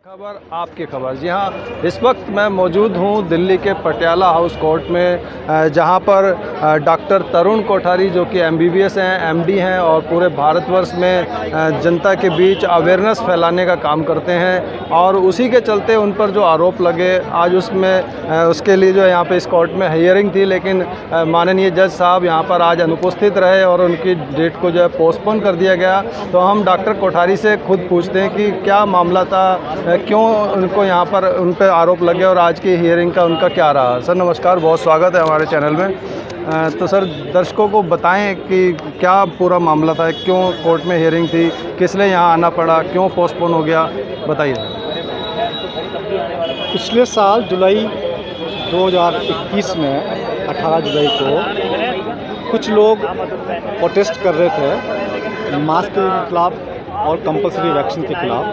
खबर आपकी खबर। जी हाँ, इस वक्त मैं मौजूद हूँ दिल्ली के पटियाला हाउस कोर्ट में, जहाँ पर डॉक्टर तरुण कोठारी जो कि MBBS हैं, MD हैं और पूरे भारतवर्ष में जनता के बीच अवेयरनेस फैलाने का काम करते हैं। और उसी के चलते उन पर जो आरोप लगे आज उसके लिए जो यहाँ पे इस कोर्ट में हियरिंग थी, लेकिन माननीय जज साहब यहाँ पर आज अनुपस्थित रहे और उनकी डेट को जो है पोस्टपोन कर दिया गया। तो हम डॉक्टर कोठारी से खुद पूछते हैं कि क्या मामला था, क्यों उनको यहाँ पर उन पर आरोप लगे और आज की हियरिंग का उनका क्या रहा। सर नमस्कार, बहुत स्वागत है हमारे चैनल में। तो सर दर्शकों को बताएं कि क्या पूरा मामला था, क्यों कोर्ट में हियरिंग थी, किस लिए यहाँ आना पड़ा, क्यों पोस्टपोन हो गया, बताइए। पिछले साल जुलाई 2021 में 18 जुलाई को कुछ लोग प्रोटेस्ट कर रहे थे मास्क के खिलाफ और कंपलसरी वैक्सीन के खिलाफ।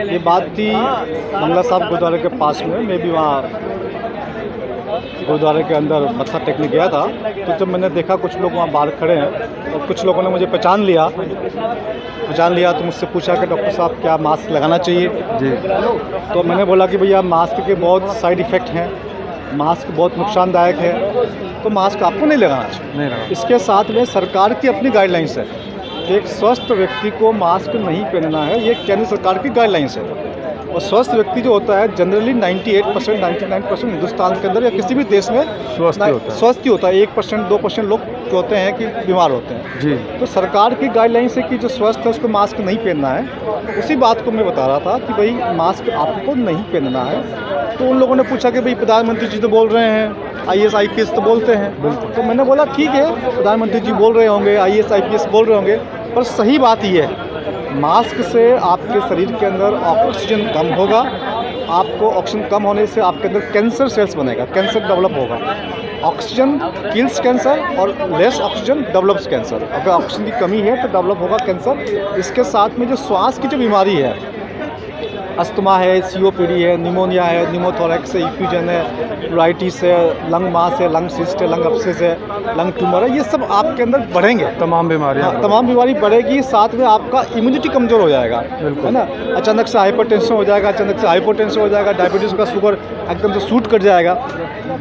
ये बात थी मंगला साहब गुरुद्वारे के पास में। मैं भी वहाँ गुरुद्वारे के अंदर मत्था टेकने गया था, तो जब मैंने देखा कुछ लोग वहाँ बाहर खड़े हैं और कुछ लोगों ने मुझे पहचान लिया तो मुझसे पूछा कि डॉक्टर साहब क्या मास्क लगाना चाहिए जी। तो मैंने बोला कि भैया मास्क के बहुत साइड इफ़ेक्ट हैं, मास्क बहुत नुकसानदायक है, तो मास्क आपको नहीं लगाना चाहिए। इसके साथ में सरकार की अपनी गाइडलाइंस है, एक स्वस्थ व्यक्ति को मास्क नहीं पहनना है, ये केंद्र सरकार की गाइडलाइंस है। और स्वस्थ व्यक्ति जो होता है जनरली 98% 99% हिंदुस्तान के अंदर या किसी भी देश में स्वस्थ ही होता है। 1% 2% लोग जो होते हैं कि बीमार होते हैं जी। तो सरकार की गाइडलाइंस है कि जो स्वस्थ है उसको मास्क नहीं पहनना है। उसी बात को मैं बता रहा था कि भाई मास्क आपको नहीं पहनना है। तो उन लोगों ने पूछा कि भाई प्रधानमंत्री जी तो बोल रहे हैं, IAS IPS तो बोलते हैं। तो मैंने बोला ठीक है, प्रधानमंत्री जी बोल रहे होंगे, IAS IPS बोल रहे होंगे, पर सही बात ये है मास्क से आपके शरीर के अंदर ऑक्सीजन कम होगा। आपको ऑक्सीजन कम होने से आपके अंदर कैंसर सेल्स बनेगा, कैंसर डेवलप होगा। ऑक्सीजन किल्स कैंसर और लेस ऑक्सीजन डेवलप्स कैंसर। अगर ऑक्सीजन की कमी है तो डेवलप होगा कैंसर। इसके साथ में जो श्वास की जो बीमारी है, अस्थमा है, COPD है, निमोनिया है, निमोथोरैक्स है, इफ्यूजन है, प्लूराइटिस है, लंग मास है, लंग सिस्ट है, लंग एब्सेस है, लंग ट्यूमर है, ये सब आपके अंदर बढ़ेंगे। तमाम बीमारी बढ़ेगी। साथ में आपका इम्यूनिटी कमज़ोर हो जाएगा, है ना। अचानक से हाइपरटेंशन हो जाएगा, डायबिटीज़ का शुगर एकदम से शूट कर जाएगा।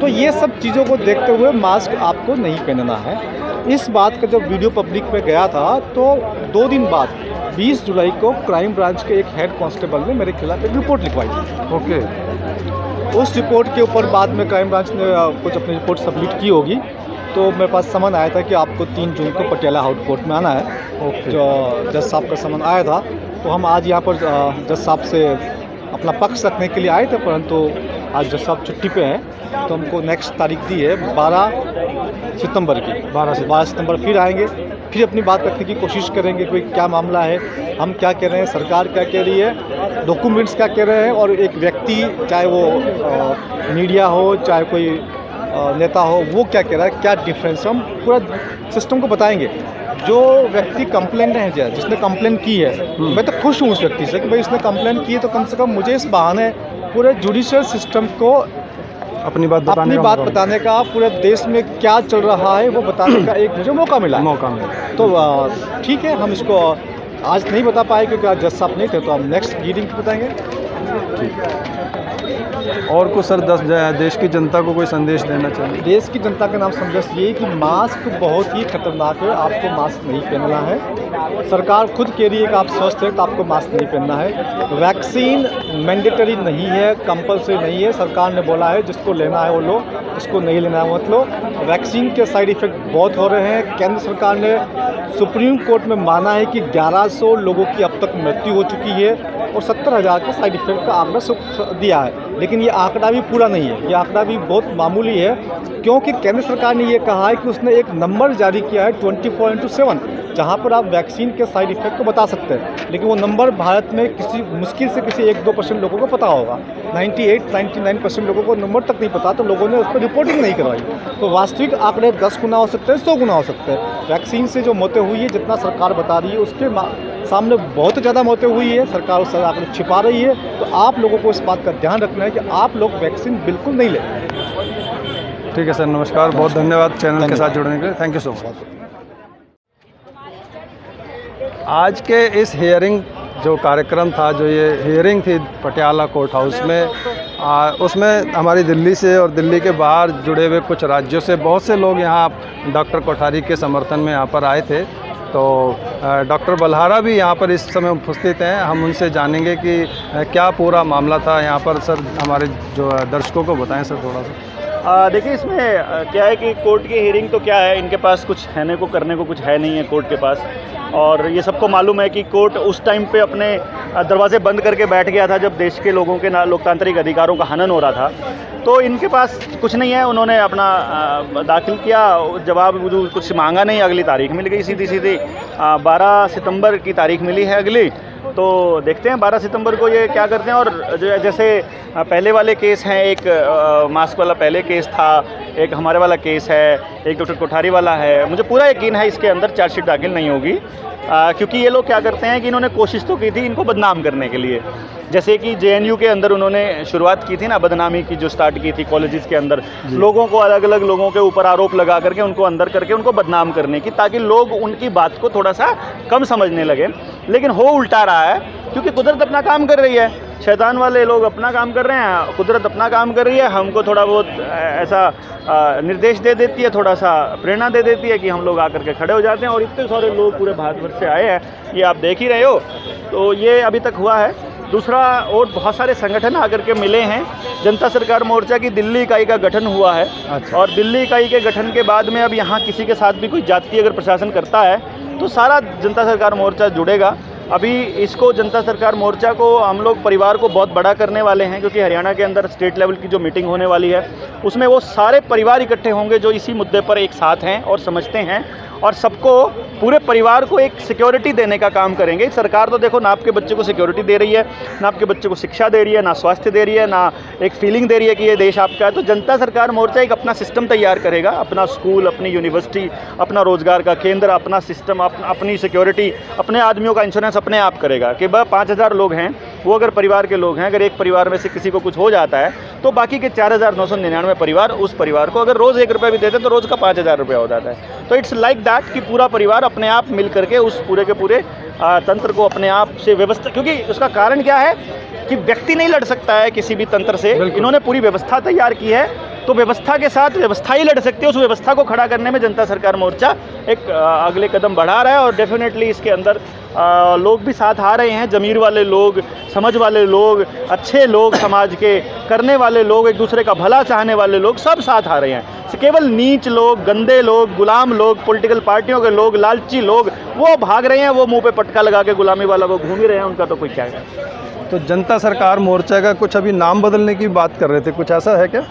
तो ये सब चीज़ों को देखते हुए मास्क आपको नहीं पहनना है। इस बात का जब वीडियो पब्लिक में गया था तो 2 दिन बाद 20 जुलाई को क्राइम ब्रांच के एक हेड कांस्टेबल ने मेरे खिलाफ एक रिपोर्ट लिखवाई थी। ओके। उस रिपोर्ट के ऊपर बाद में क्राइम ब्रांच ने कुछ अपनी रिपोर्ट सबमिट की होगी, तो मेरे पास समन आया था कि आपको 3 जून को पटियाला हाउस कोर्ट में आना है। ओके। जो जज साहब का समन आया था, तो हम आज यहाँ पर जज साहब से अपना पक्ष रखने के लिए आए थे, परंतु आज जज साहब छुट्टी पे हैं। तो हमको नेक्स्ट तारीख दी है 12 सितंबर की। 12 सितंबर फिर आएंगे, फिर अपनी बात रखने की कोशिश करेंगे कि क्या मामला है, हम क्या कह रहे हैं, सरकार क्या कह रही है, डॉक्यूमेंट्स क्या कह रहे हैं, और एक व्यक्ति चाहे वो मीडिया हो चाहे कोई नेता हो वो क्या कह रहा है, क्या डिफरेंस, हम पूरा सिस्टम को बताएंगे। जो व्यक्ति कंप्लेंट है, जिसने कंप्लेंट की है, मैं तो खुश हूँ उस व्यक्ति से कि भाई इसने कंप्लेंट की है, तो कम से कम मुझे इस बहाने पूरे जुडिशियल सिस्टम को अपनी बात बताने का, पूरे देश में क्या चल रहा है वो बताने का एक मुझे मौका मिला। तो ठीक है, हम इसको आज नहीं बता पाए क्योंकि आज जज साहब नहीं थे, तो हम नेक्स्ट हीयरिंग बताएंगे। और कुछ सर देश की जनता को कोई संदेश देना चाहिए? देश की जनता का नाम संदेश ये कि मास्क बहुत ही खतरनाक है, आपको मास्क नहीं पहनना है। सरकार खुद कह रही है कि आप स्वस्थ हैं तो आपको मास्क नहीं पहनना है। वैक्सीन मैंडेटरी नहीं है, कंपलसरी नहीं है। सरकार ने बोला है जिसको लेना है वो लो, जिसको नहीं लेना है मत लो। वैक्सीन के साइड इफ़ेक्ट बहुत हो रहे हैं। केंद्र सरकार ने सुप्रीम कोर्ट में माना है कि 1100 लोगों की अब तक मृत्यु हो चुकी है और 70,000 के साइड इफ़ेक्ट का आंकड़ा दिया है। लेकिन ये आंकड़ा भी पूरा नहीं है, ये आंकड़ा भी बहुत मामूली है, क्योंकि केंद्र सरकार ने ये कहा है कि उसने एक नंबर जारी किया है 24/7, जहाँ पर आप वैक्सीन के साइड इफ़ेक्ट को बता सकते हैं। लेकिन वो नंबर भारत में मुश्किल से किसी 1-2% लोगों को पता होगा। 98-99% लोगों को नंबर तक नहीं पता, तो लोगों ने उस पर रिपोर्टिंग नहीं करवाई। तो वास्तविक आंकड़े 10 गुना हो सकते हैं, 100 गुना हो सकते हैं। वैक्सीन से जो मौतें हुई है, जितना सरकार बता रही है उसके सामने बहुत ज़्यादा मौतें हुई है। सरकार उस आंकड़े छिपा रही है। तो आप लोगों को इस बात का ध्यान रखना है कि आप लोग वैक्सीन बिल्कुल नहीं लें। ठीक है सर, नमस्कार, बहुत धन्यवाद चैनल के साथ जुड़ने के लिए। Thank you so much. आज के इस हियरिंग जो कार्यक्रम था, जो ये हियरिंग थी पटियाला कोर्ट हाउस में, उसमें हमारी दिल्ली से और दिल्ली के बाहर जुड़े हुए कुछ राज्यों से बहुत से लोग यहाँ डॉक्टर कोठारी के समर्थन में यहाँ पर आए थे। तो डॉक्टर बलहारा भी यहाँ पर इस समय उपस्थित हैं। हम उनसे जानेंगे कि क्या पूरा मामला था यहाँ पर। सर, हमारे जो दर्शकों को बताएं सर थोड़ा सा। देखिए, इसमें क्या है कि कोर्ट की हियरिंग तो क्या है, इनके पास कुछ कहने को करने को कुछ है नहीं है कोर्ट के पास। और ये सबको मालूम है कि कोर्ट उस टाइम पे अपने दरवाजे बंद करके बैठ गया था जब देश के लोगों के लोकतांत्रिक अधिकारों का हनन हो रहा था। तो इनके पास कुछ नहीं है, उन्होंने अपना दाखिल किया, जवाब कुछ मांगा नहीं, अगली तारीख मिल गई सीधी 12 सितंबर की तारीख मिली है अगली। तो देखते हैं 12 सितंबर को ये क्या करते हैं। और जैसे पहले वाले केस हैं, एक मास्क वाला पहले केस था, एक हमारे वाला केस है, एक डॉक्टर कोठारी वाला है। मुझे पूरा यकीन है इसके अंदर चार्जशीट दाखिल नहीं होगी, क्योंकि ये लोग क्या करते हैं कि इन्होंने कोशिश तो की थी इनको बदनाम करने के लिए। जैसे कि JNU के अंदर उन्होंने शुरुआत की थी ना बदनामी की, जो स्टार्ट की थी कॉलेजेस के अंदर, लोगों को अलग अलग लोगों के ऊपर आरोप लगा करके उनको अंदर करके उनको बदनाम करने की, ताकि लोग उनकी बात को थोड़ा सा कम समझने लगे। लेकिन हो उल्टा रहा है, क्योंकि कुदरत अपना काम कर रही है, शैतान वाले लोग अपना काम कर रहे हैं, कुदरत अपना काम कर रही है। हमको थोड़ा बहुत ऐसा निर्देश दे देती है, थोड़ा सा प्रेरणा दे देती है कि हम लोग आकर के खड़े हो जाते हैं। और इतने सारे लोग पूरे भारतवर्ष से आए हैं, ये आप देख ही रहे हो। तो ये अभी तक हुआ है। दूसरा, और बहुत सारे संगठन आकर के मिले हैं। जनता सरकार मोर्चा की दिल्ली इकाई का गठन हुआ है। अच्छा। और दिल्ली इकाई के गठन के बाद में अब यहाँ किसी के साथ भी कोई जाति अगर प्रशासन करता है तो सारा जनता सरकार मोर्चा जुड़ेगा। अभी इसको जनता सरकार मोर्चा को हम लोग परिवार को बहुत बड़ा करने वाले हैं, क्योंकि हरियाणा के अंदर स्टेट लेवल की जो मीटिंग होने वाली है उसमें वो सारे परिवार इकट्ठे होंगे जो इसी मुद्दे पर एक साथ हैं और समझते हैं, और सबको, पूरे परिवार को एक सिक्योरिटी देने का काम करेंगे। सरकार तो देखो ना आपके बच्चे को सिक्योरिटी दे रही है, ना आपके बच्चे को शिक्षा दे रही है, ना स्वास्थ्य दे रही है, ना एक फीलिंग दे रही है कि ये देश आपका है। तो जनता सरकार मोर्चा एक अपना सिस्टम तैयार करेगा, अपना स्कूल, अपनी यूनिवर्सिटी, अपना रोजगार का केंद्र, अपना सिस्टम, अपनी सिक्योरिटी, अपने आदमियों का इंश्योरेंस अपने आप करेगा। कि 5000 लोग हैं, वो अगर परिवार के लोग हैं, अगर एक परिवार में से किसी को कुछ हो जाता है तो बाकी के 4999 परिवार उस परिवार को अगर रोज़ 1 रुपये भी देते हैं तो रोज़ का 5000 रुपया हो जाता है। तो इट्स लाइक दैट कि पूरा परिवार अपने आप मिल करके उस पूरे के पूरे तंत्र को अपने आप से व्यवस्था, क्योंकि उसका कारण क्या है कि व्यक्ति नहीं लड़ सकता है किसी भी तंत्र से। इन्होंने पूरी व्यवस्था तैयार की है, तो व्यवस्था के साथ व्यवस्था ही लड़ सकती है। उस व्यवस्था को खड़ा करने में जनता सरकार मोर्चा एक अगले कदम बढ़ा रहा है। और डेफिनेटली इसके अंदर लोग भी साथ आ रहे हैं, ज़मीर वाले लोग, समझ वाले लोग, अच्छे लोग, समाज के करने वाले लोग, एक दूसरे का भला चाहने वाले लोग, सब साथ आ रहे हैं। केवल नीच लोग, गंदे लोग, गुलाम लोग, पॉलिटिकल पार्टियों के लोग, लालची लोग, वो भाग रहे हैं, वो मुंह पे पटका लगा के गुलामी वाला वो घूम ही रहे हैं, उनका तो कोई क्या है। तो जनता सरकार मोर्चा का कुछ अभी नाम बदलने की बात कर रहे थे, कुछ ऐसा है क्या?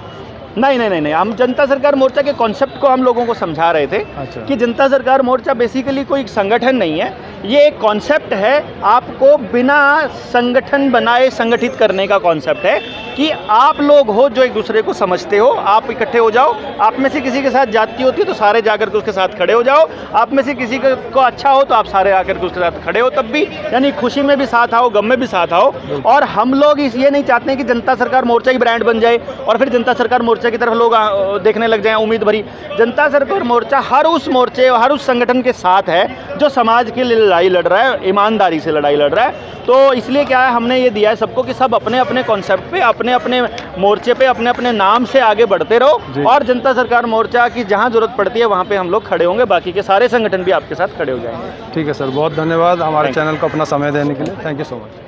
नहीं, हम जनता सरकार मोर्चा के कॉन्सेप्ट को हम लोगों को समझा रहे थे। अच्छा। कि जनता सरकार मोर्चा बेसिकली कोई संगठन नहीं है, ये एक कॉन्सेप्ट है, आपको बिना संगठन बनाए संगठित करने का कॉन्सेप्ट है। कि आप लोग हो जो एक दूसरे को समझते हो, आप इकट्ठे हो जाओ। आप में से किसी के साथ जाति होती है तो सारे जाकर के उसके साथ खड़े हो जाओ। आप में से किसी को अच्छा हो तो आप सारे आकर के उसके साथ खड़े हो, तब भी, यानी खुशी में भी साथ आओ, गम में भी साथ आओ। और हम लोग ये नहीं चाहते हैं कि जनता सरकार मोर्चा ही ब्रांड बन जाए और फिर जनता सरकार मोर्चा की तरफ लोग देखने लग जाएं उम्मीद भरी। जनता सरकार मोर्चा हर उस मोर्चे, हर उस संगठन के साथ है जो समाज के लिए लड़ाई लड़ रहा है, ईमानदारी से लड़ाई लड़ रहा है। तो इसलिए क्या है, हमने ये दिया है सबको कि सब अपने अपने कॉन्सेप्ट पे, अपने अपने मोर्चे पे, अपने अपने नाम से आगे बढ़ते रहो। और जनता सरकार मोर्चा की जहाँ जरूरत पड़ती है वहाँ पे हम लोग खड़े होंगे, बाकी के सारे संगठन भी आपके साथ खड़े हो जाएंगे। ठीक है सर, बहुत धन्यवाद हमारे चैनल को अपना समय देने के लिए। Thank you so much.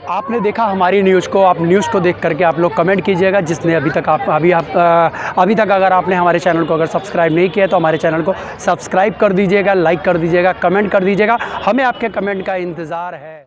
आपने देखा हमारी न्यूज़ को, आप न्यूज़ को देख करके आप लोग कमेंट कीजिएगा। जिसने अभी तक अभी तक अगर आपने हमारे चैनल को अगर सब्सक्राइब नहीं किया तो हमारे चैनल को सब्सक्राइब कर दीजिएगा, लाइक कर दीजिएगा, कमेंट कर दीजिएगा। हमें आपके कमेंट का इंतज़ार है।